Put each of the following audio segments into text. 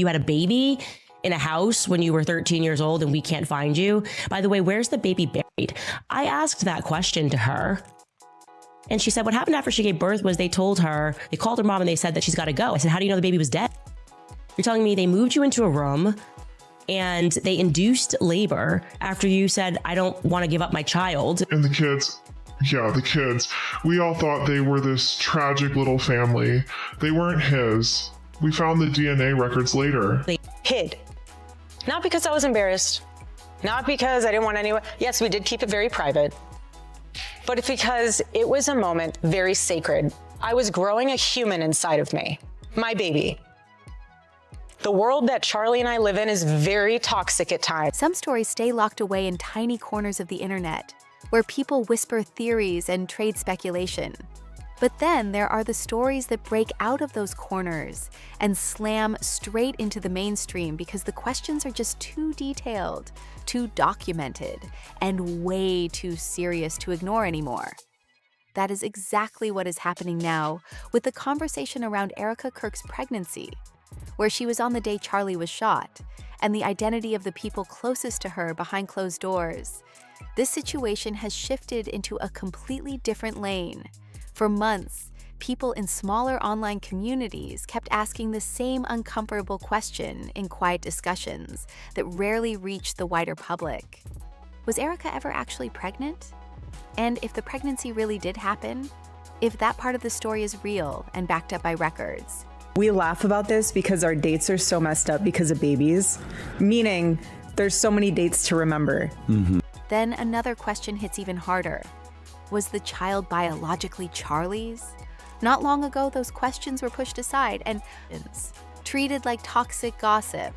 You had a baby in a house when you were 13 years old and we can't find you. By the way, where's the baby buried? I asked that question to her. And she said what happened after she gave birth was they called her mom and they said that she's got to go. I said, how do you know the baby was dead? You're telling me they moved you into a room and they induced labor after you said, I don't want to give up my child. And the kids, we all thought they were this tragic little family. They weren't his. We found the DNA records later. They hid. Not because I was embarrassed, not because I didn't want anyone. Yes, we did keep it very private, but it's because it was a moment very sacred. I was growing a human inside of me, my baby. The world that Charlie and I live in is very toxic at times. Some stories stay locked away in tiny corners of the internet, where people whisper theories and trade speculation. But then there are the stories that break out of those corners and slam straight into the mainstream because the questions are just too detailed, too documented, and way too serious to ignore anymore. That is exactly what is happening now with the conversation around Erika Kirk's pregnancy, where she was on the day Charlie was shot, and the identity of the people closest to her behind closed doors. This situation has shifted into a completely different lane. For months, people in smaller online communities kept asking the same uncomfortable question in quiet discussions that rarely reached the wider public. Was Erika ever actually pregnant? And if the pregnancy really did happen, if that part of the story is real and backed up by records? We laugh about this because our dates are so messed up because of babies, meaning there's so many dates to remember. Then another question hits even harder. Was the child biologically Charlie's? Not long ago, those questions were pushed aside and treated like toxic gossip.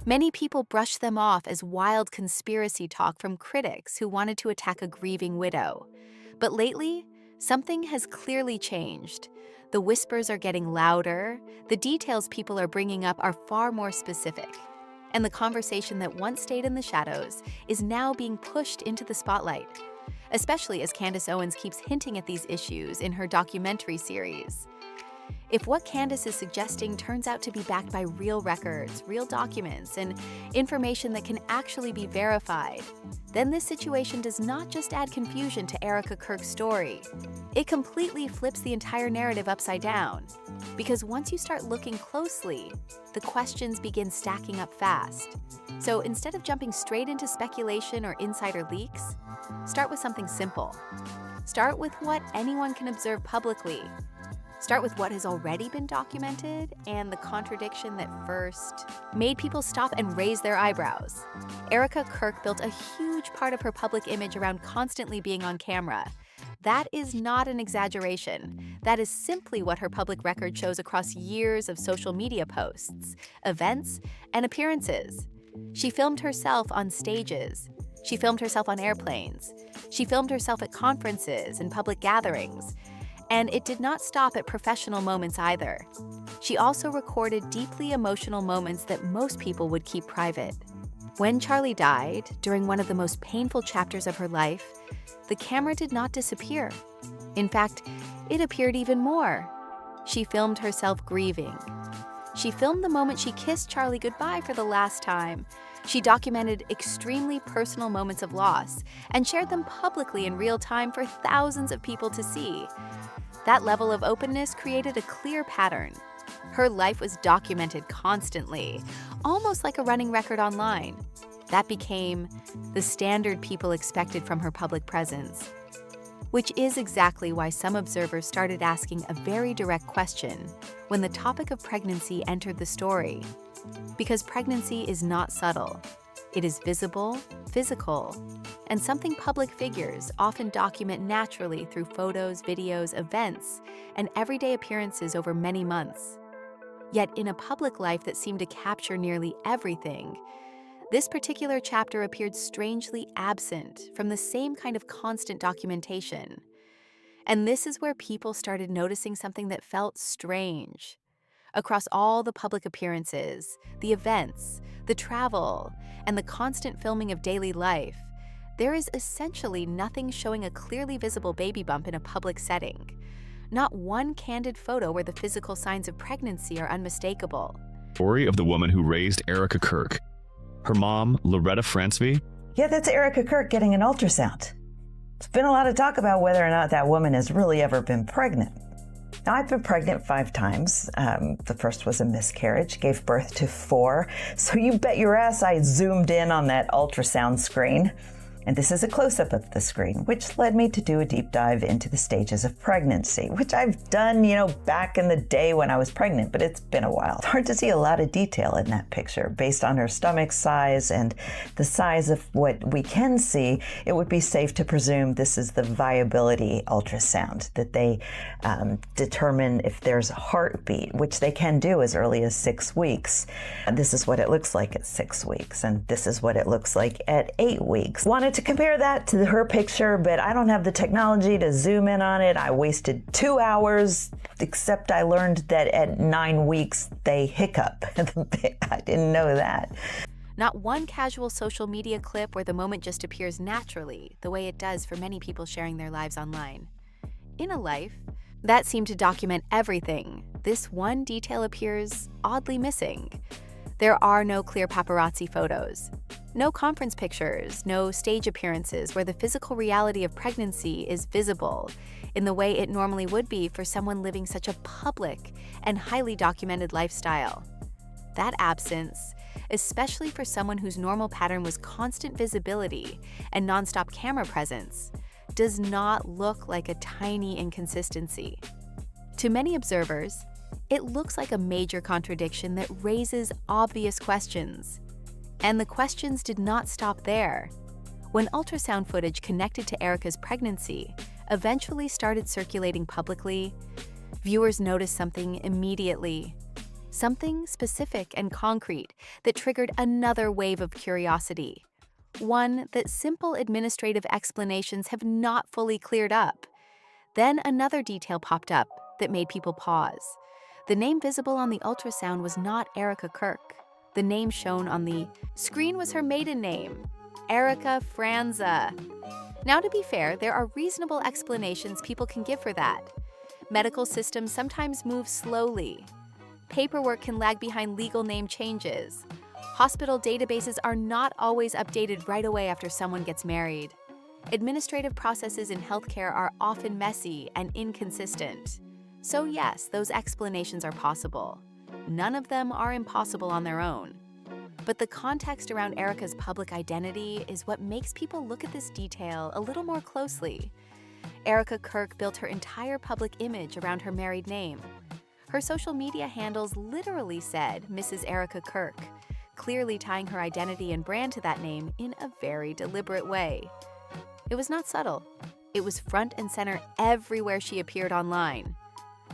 Many people brushed them off as wild conspiracy talk from critics who wanted to attack a grieving widow. But lately, something has clearly changed. The whispers are getting louder, the details people are bringing up are far more specific. And the conversation that once stayed in the shadows is now being pushed into the spotlight, especially as Candace Owens keeps hinting at these issues in her documentary series. If what Candace is suggesting turns out to be backed by real records, real documents, and information that can actually be verified, then this situation does not just add confusion to Erika Kirk's story. It completely flips the entire narrative upside down. Because once you start looking closely, the questions begin stacking up fast. So instead of jumping straight into speculation or insider leaks, start with something simple. Start with what anyone can observe publicly. Start with what has already been documented and the contradiction that first made people stop and raise their eyebrows. Erika Kirk built a huge part of her public image around constantly being on camera. That is not an exaggeration. That is simply what her public record shows across years of social media posts, events, and appearances. She filmed herself on stages. She filmed herself on airplanes. She filmed herself at conferences and public gatherings. And it did not stop at professional moments either. She also recorded deeply emotional moments that most people would keep private. When Charlie died, during one of the most painful chapters of her life, the camera did not disappear. In fact, it appeared even more. She filmed herself grieving. She filmed the moment she kissed Charlie goodbye for the last time. She documented extremely personal moments of loss and shared them publicly in real time for thousands of people to see. That level of openness created a clear pattern. Her life was documented constantly, almost like a running record online. That became the standard people expected from her public presence, which is exactly why some observers started asking a very direct question when the topic of pregnancy entered the story. Because pregnancy is not subtle. It is visible, physical, and something public figures often document naturally through photos, videos, events, and everyday appearances over many months. Yet in a public life that seemed to capture nearly everything, this particular chapter appeared strangely absent from the same kind of constant documentation. And this is where people started noticing something that felt strange. Across all the public appearances, the events, the travel, and the constant filming of daily life, there is essentially nothing showing a clearly visible baby bump in a public setting. Not one candid photo where the physical signs of pregnancy are unmistakable. Story of the woman who raised Erika Kirk. Her mom, Loretta Francevy. Yeah, that's Erika Kirk getting an ultrasound. There's been a lot of talk about whether or not that woman has really ever been pregnant. Now, I've been pregnant 5 times. The first was a miscarriage, gave birth to 4. So you bet your ass I zoomed in on that ultrasound screen. And this is a close-up of the screen, which led me to do a deep dive into the stages of pregnancy, which I've done, back in the day when I was pregnant, but it's been a while. It's hard to see a lot of detail in that picture. Based on her stomach size and the size of what we can see, it would be safe to presume this is the viability ultrasound, that they determine if there's a heartbeat, which they can do as early as 6 weeks. And this is what it looks like at 6 weeks, and this is what it looks like at 8 weeks. Wanted to compare that to her picture, but I don't have the technology to zoom in on it. I wasted 2 hours, except I learned that at 9 weeks they hiccup. I didn't know that. Not one casual social media clip where the moment just appears naturally, the way it does for many people sharing their lives online. In a life that seemed to document everything, this one detail appears oddly missing. There are no clear paparazzi photos, no conference pictures, no stage appearances where the physical reality of pregnancy is visible in the way it normally would be for someone living such a public and highly documented lifestyle. That absence, especially for someone whose normal pattern was constant visibility and nonstop camera presence, does not look like a tiny inconsistency. To many observers, it looks like a major contradiction that raises obvious questions. And the questions did not stop there. When ultrasound footage connected to Erika's pregnancy eventually started circulating publicly, viewers noticed something immediately. Something specific and concrete that triggered another wave of curiosity. One that simple administrative explanations have not fully cleared up. Then another detail popped up that made people pause. The name visible on the ultrasound was not Erika Kirk. The name shown on the screen was her maiden name, Erika Franza. Now, to be fair, there are reasonable explanations people can give for that. Medical systems sometimes move slowly. Paperwork can lag behind legal name changes. Hospital databases are not always updated right away after someone gets married. Administrative processes in healthcare are often messy and inconsistent. So yes, those explanations are possible. None of them are impossible on their own. But the context around Erika's public identity is what makes people look at this detail a little more closely. Erika Kirk built her entire public image around her married name. Her social media handles literally said Mrs. Erika Kirk, clearly tying her identity and brand to that name in a very deliberate way. It was not subtle. It was front and center everywhere she appeared online.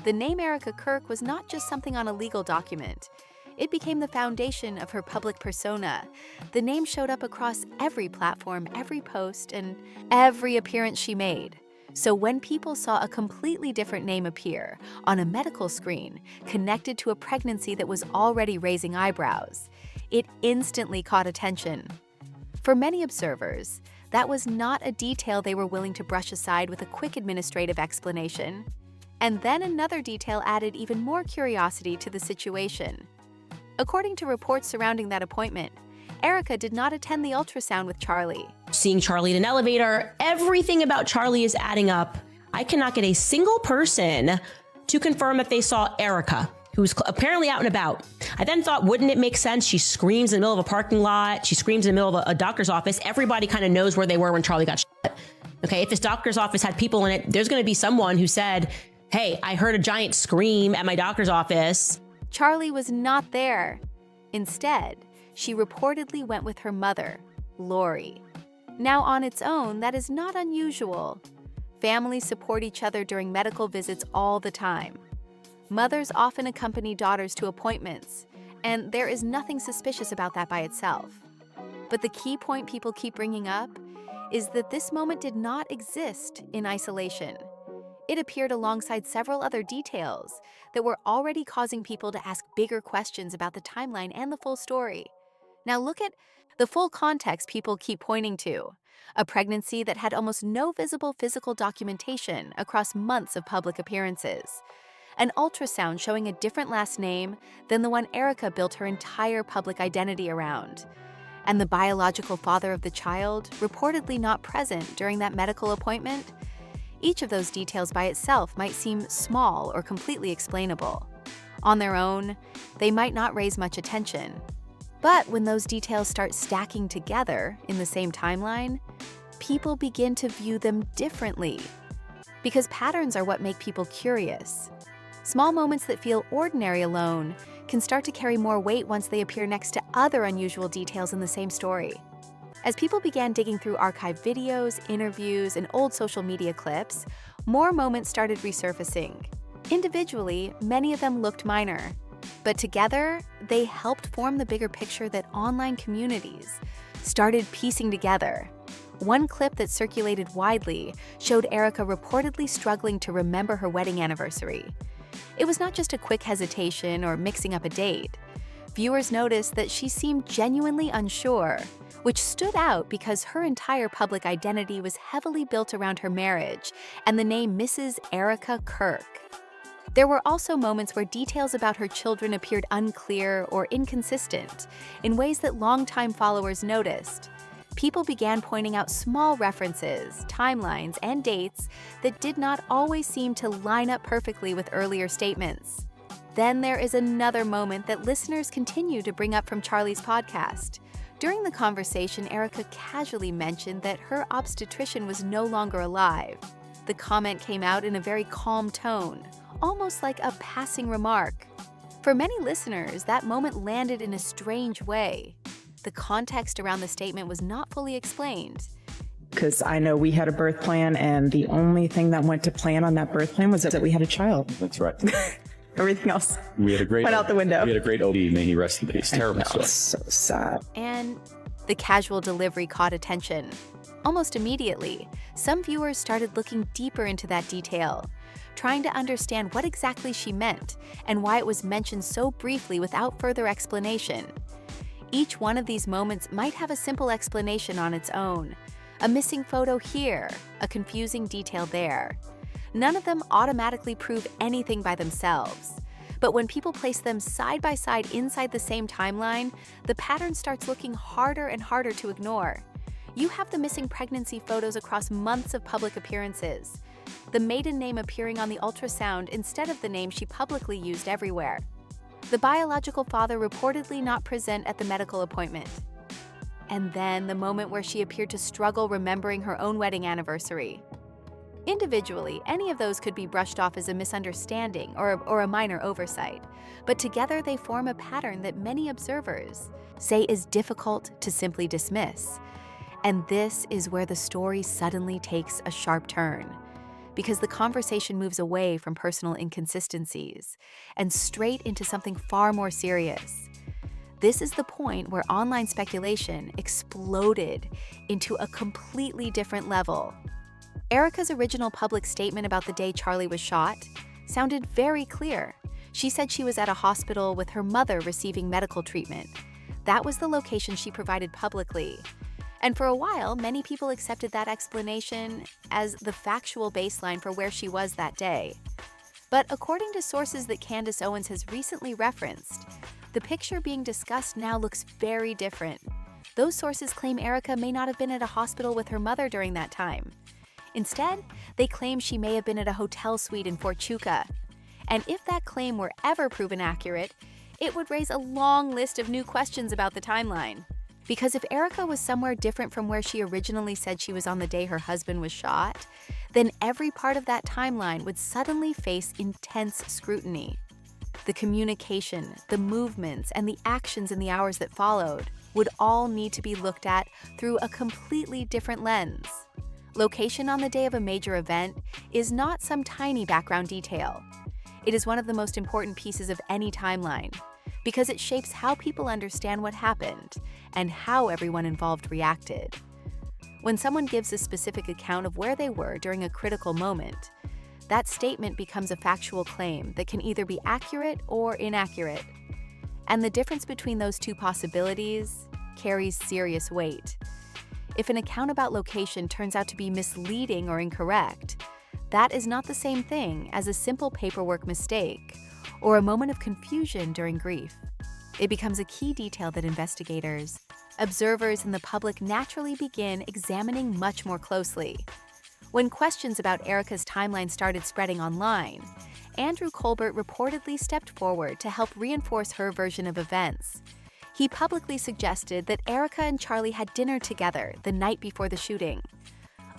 The name Erika Kirk was not just something on a legal document. It became the foundation of her public persona. The name showed up across every platform, every post, and every appearance she made. So when people saw a completely different name appear on a medical screen connected to a pregnancy that was already raising eyebrows, it instantly caught attention. For many observers, that was not a detail they were willing to brush aside with a quick administrative explanation. And then another detail added even more curiosity to the situation. According to reports surrounding that appointment, Erika did not attend the ultrasound with Charlie. Seeing Charlie in an elevator, everything about Charlie is adding up. I cannot get a single person to confirm that they saw Erika, who's apparently out and about. I then thought, wouldn't it make sense? She screams in the middle of a parking lot. She screams in the middle of a doctor's office. Everybody kind of knows where they were when Charlie got shot. Okay, if this doctor's office had people in it, there's going to be someone who said, hey, I heard a giant scream at my doctor's office. Charlie was not there. Instead, she reportedly went with her mother, Lori. Now, on its own, that is not unusual. Families support each other during medical visits all the time. Mothers often accompany daughters to appointments, and there is nothing suspicious about that by itself. But the key point people keep bringing up is that this moment did not exist in isolation. It appeared alongside several other details that were already causing people to ask bigger questions about the timeline and the full story. Now look at the full context people keep pointing to. A pregnancy that had almost no visible physical documentation across months of public appearances. an ultrasound showing a different last name than the one Erika built her entire public identity around, and the biological father of the child reportedly not present during that medical appointment. Each of those details by itself might seem small or completely explainable. On their own, they might not raise much attention. But when those details start stacking together in the same timeline, people begin to view them differently. Because patterns are what make people curious. Small moments that feel ordinary alone can start to carry more weight once they appear next to other unusual details in the same story. As people began digging through archived videos, interviews, and old social media clips, more moments started resurfacing. Individually, many of them looked minor, but together, they helped form the bigger picture that online communities started piecing together. One clip that circulated widely showed Erika reportedly struggling to remember her wedding anniversary. It was not just a quick hesitation or mixing up a date. Viewers noticed that she seemed genuinely unsure, which stood out because her entire public identity was heavily built around her marriage and the name Mrs. Erika Kirk. There were also moments where details about her children appeared unclear or inconsistent in ways that longtime followers noticed. People began pointing out small references, timelines, and dates that did not always seem to line up perfectly with earlier statements. Then there is another moment that listeners continue to bring up from Charlie's podcast. During the conversation, Erika casually mentioned that her obstetrician was no longer alive. The comment came out in a very calm tone, almost like a passing remark. For many listeners, that moment landed in a strange way. The context around the statement was not fully explained. Because I know we had a birth plan, and the only thing that went to plan on that birth plan was that we had a child. That's right. Everything else went out the window. We had a great OB, may he rest in peace. Terrible story. So sad. And the casual delivery caught attention. Almost immediately, some viewers started looking deeper into that detail, trying to understand what exactly she meant and why it was mentioned so briefly without further explanation. Each one of these moments might have a simple explanation on its own. A missing photo here, a confusing detail there. None of them automatically prove anything by themselves. But when people place them side by side inside the same timeline, the pattern starts looking harder and harder to ignore. You have the missing pregnancy photos across months of public appearances. The maiden name appearing on the ultrasound instead of the name she publicly used everywhere. The biological father reportedly not present at the medical appointment. And then the moment where she appeared to struggle remembering her own wedding anniversary. Individually, any of those could be brushed off as a misunderstanding or a minor oversight, but together they form a pattern that many observers say is difficult to simply dismiss. And this is where the story suddenly takes a sharp turn, because the conversation moves away from personal inconsistencies and straight into something far more serious. This is the point where online speculation exploded into a completely different level. Erika's original public statement about the day Charlie was shot sounded very clear. She said she was at a hospital with her mother receiving medical treatment. That was the location she provided publicly. And for a while, many people accepted that explanation as the factual baseline for where she was that day. But according to sources that Candace Owens has recently referenced, the picture being discussed now looks very different. Those sources claim Erika may not have been at a hospital with her mother during that time. Instead, they claim she may have been at a hotel suite in Fort Chuka. And if that claim were ever proven accurate, it would raise a long list of new questions about the timeline. Because if Erika was somewhere different from where she originally said she was on the day her husband was shot, then every part of that timeline would suddenly face intense scrutiny. The communication, the movements, and the actions in the hours that followed would all need to be looked at through a completely different lens. Location on the day of a major event is not some tiny background detail. It is one of the most important pieces of any timeline, because it shapes how people understand what happened and how everyone involved reacted. When someone gives a specific account of where they were during a critical moment, that statement becomes a factual claim that can either be accurate or inaccurate. And the difference between those two possibilities carries serious weight. If an account about location turns out to be misleading or incorrect, that is not the same thing as a simple paperwork mistake or a moment of confusion during grief. It becomes a key detail that investigators, observers, and the public naturally begin examining much more closely. When questions about Erika's timeline started spreading online, Andrew Colbert reportedly stepped forward to help reinforce her version of events. He publicly suggested that Erika and Charlie had dinner together the night before the shooting.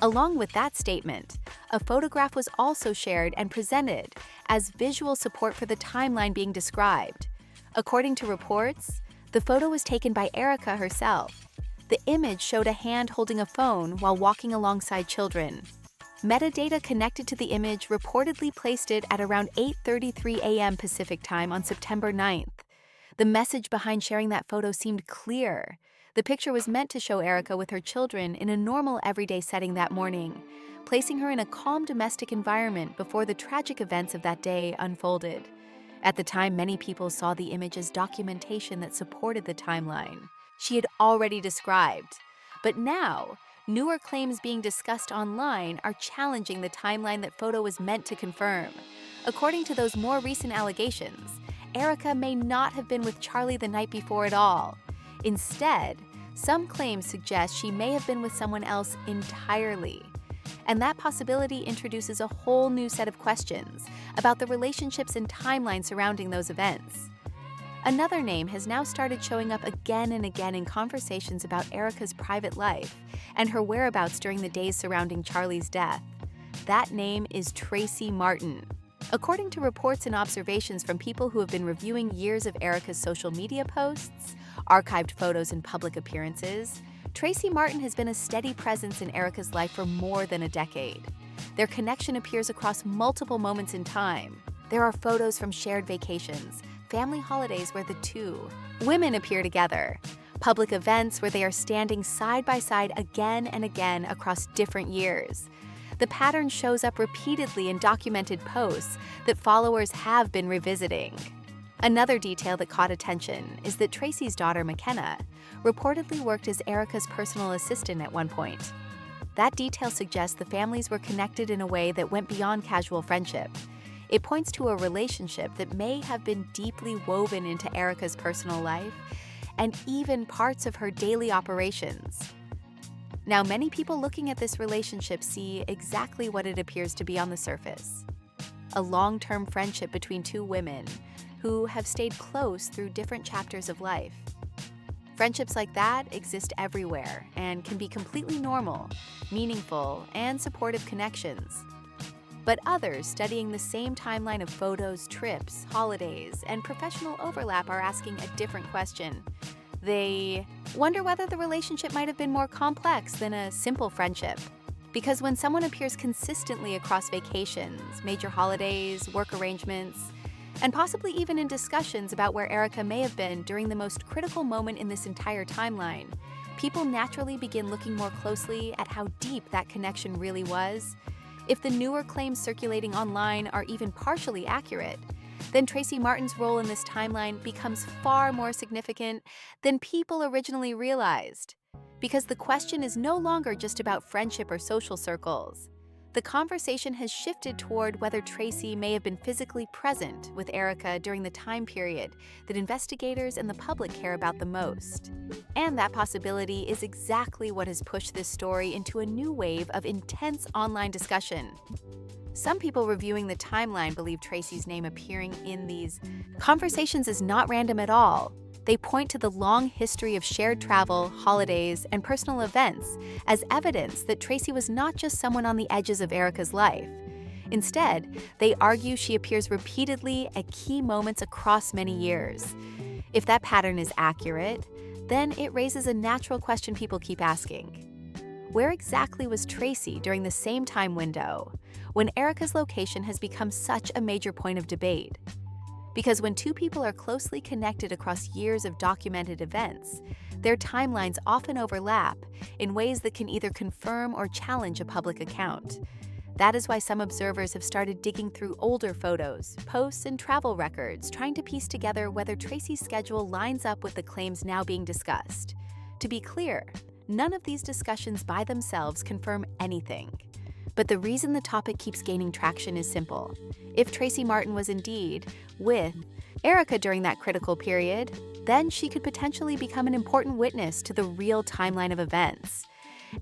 Along with that statement, a photograph was also shared and presented as visual support for the timeline being described. According to reports, the photo was taken by Erika herself. The image showed a hand holding a phone while walking alongside children. Metadata connected to the image reportedly placed it at around 8:33 a.m. Pacific time on September 9th. The message behind sharing that photo seemed clear. The picture was meant to show Erika with her children in a normal everyday setting that morning, placing her in a calm domestic environment before the tragic events of that day unfolded. At the time, many people saw the image as documentation that supported the timeline she had already described. But now, newer claims being discussed online are challenging the timeline that photo was meant to confirm. According to those more recent allegations, Erika may not have been with Charlie the night before at all. Instead, some claims suggest she may have been with someone else entirely. And that possibility introduces a whole new set of questions about the relationships and timeline surrounding those events. Another name has now started showing up again and again in conversations about Erika's private life and her whereabouts during the days surrounding Charlie's death. That name is Tracy Martin. According to reports and observations from people who have been reviewing years of Erika's social media posts, archived photos, and public appearances, Tracy Martin has been a steady presence in Erika's life for more than a decade. Their connection appears across multiple moments in time. There are photos from shared vacations, family holidays where the two women appear together, public events where they are standing side by side again and again across different years. The pattern shows up repeatedly in documented posts that followers have been revisiting. Another detail that caught attention is that Tracy's daughter, McKenna, reportedly worked as Erika's personal assistant at one point. That detail suggests the families were connected in a way that went beyond casual friendship. It points to a relationship that may have been deeply woven into Erika's personal life and even parts of her daily operations. Now, many people looking at this relationship see exactly what it appears to be on the surface: a long-term friendship between two women who have stayed close through different chapters of life. Friendships like that exist everywhere and can be completely normal, meaningful, and supportive connections. But others studying the same timeline of photos, trips, holidays, and professional overlap are asking a different question. They wonder whether the relationship might have been more complex than a simple friendship. Because when someone appears consistently across vacations, major holidays, work arrangements, and possibly even in discussions about where Erika may have been during the most critical moment in this entire timeline, people naturally begin looking more closely at how deep that connection really was. If the newer claims circulating online are even partially accurate, then Tracy Martin's role in this timeline becomes far more significant than people originally realized. Because the question is no longer just about friendship or social circles. The conversation has shifted toward whether Tracy may have been physically present with Erika during the time period that investigators and the public care about the most. And that possibility is exactly what has pushed this story into a new wave of intense online discussion. Some people reviewing the timeline believe Tracy's name appearing in these conversations is not random at all. They point to the long history of shared travel, holidays, and personal events as evidence that Tracy was not just someone on the edges of Erika's life. Instead, they argue she appears repeatedly at key moments across many years. If that pattern is accurate, then it raises a natural question people keep asking. Where exactly was Tracy during the same time window, when Erika's location has become such a major point of debate? Because when two people are closely connected across years of documented events, their timelines often overlap in ways that can either confirm or challenge a public account. That is why some observers have started digging through older photos, posts, and travel records, trying to piece together whether Tracy's schedule lines up with the claims now being discussed. To be clear, none of these discussions by themselves confirm anything. But the reason the topic keeps gaining traction is simple. If Tracy Martin was indeed with Erika during that critical period, then she could potentially become an important witness to the real timeline of events.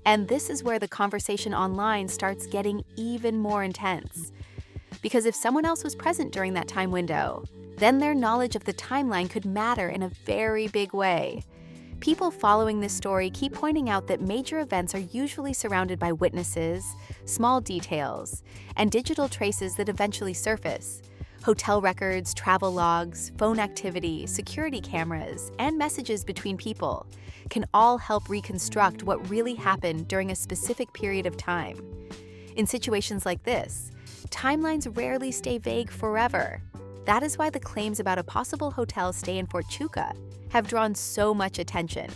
And this is where the conversation online starts getting even more intense. Because if someone else was present during that time window, then their knowledge of the timeline could matter in a very big way. People following this story keep pointing out that major events are usually surrounded by witnesses, small details, and digital traces that eventually surface. Hotel records, travel logs, phone activity, security cameras, and messages between people can all help reconstruct what really happened during a specific period of time. In situations like this, timelines rarely stay vague forever. That is why the claims about a possible hotel stay in Fort Chuka have drawn so much attention.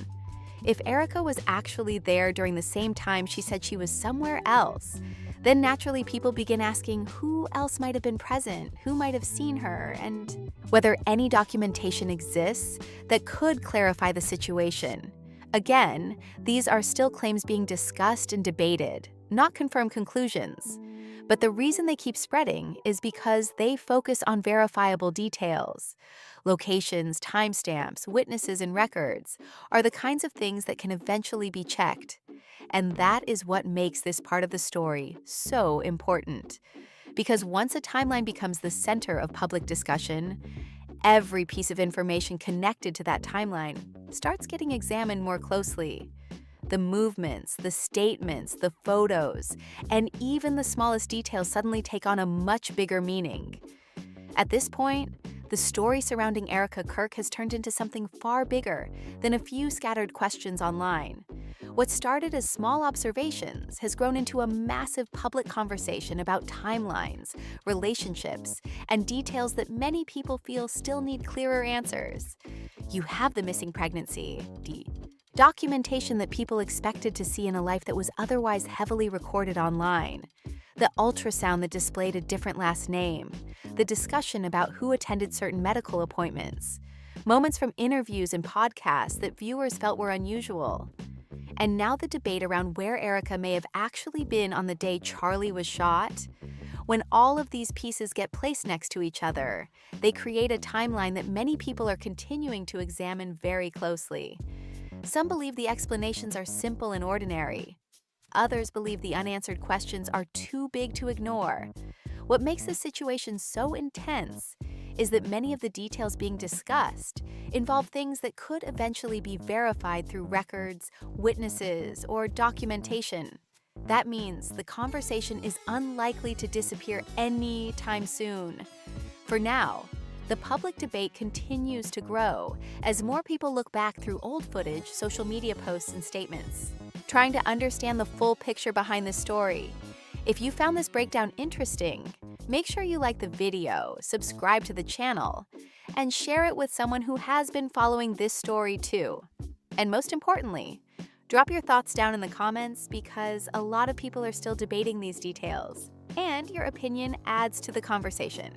If Erika was actually there during the same time she said she was somewhere else, then naturally people begin asking who else might have been present, who might have seen her, and whether any documentation exists that could clarify the situation. Again, these are still claims being discussed and debated, not confirmed conclusions. But the reason they keep spreading is because they focus on verifiable details. Locations, timestamps, witnesses, and records are the kinds of things that can eventually be checked. And that is what makes this part of the story so important. Because once a timeline becomes the center of public discussion, every piece of information connected to that timeline starts getting examined more closely. The movements, the statements, the photos, and even the smallest details suddenly take on a much bigger meaning. At this point, the story surrounding Erika Kirk has turned into something far bigger than a few scattered questions online. What started as small observations has grown into a massive public conversation about timelines, relationships, and details that many people feel still need clearer answers. You have the missing pregnancy, documentation that people expected to see in a life that was otherwise heavily recorded online, the ultrasound that displayed a different last name, the discussion about who attended certain medical appointments, moments from interviews and podcasts that viewers felt were unusual. And now the debate around where Erika may have actually been on the day Charlie was shot. When all of these pieces get placed next to each other, they create a timeline that many people are continuing to examine very closely. Some believe the explanations are simple and ordinary. Others believe the unanswered questions are too big to ignore. What makes this situation so intense is that many of the details being discussed involve things that could eventually be verified through records, witnesses, or documentation. That means the conversation is unlikely to disappear anytime soon. For now, the public debate continues to grow as more people look back through old footage, social media posts, and statements, trying to understand the full picture behind the story. If you found this breakdown interesting, make sure you like the video, subscribe to the channel, and share it with someone who has been following this story too. And most importantly, drop your thoughts down in the comments because a lot of people are still debating these details, and your opinion adds to the conversation.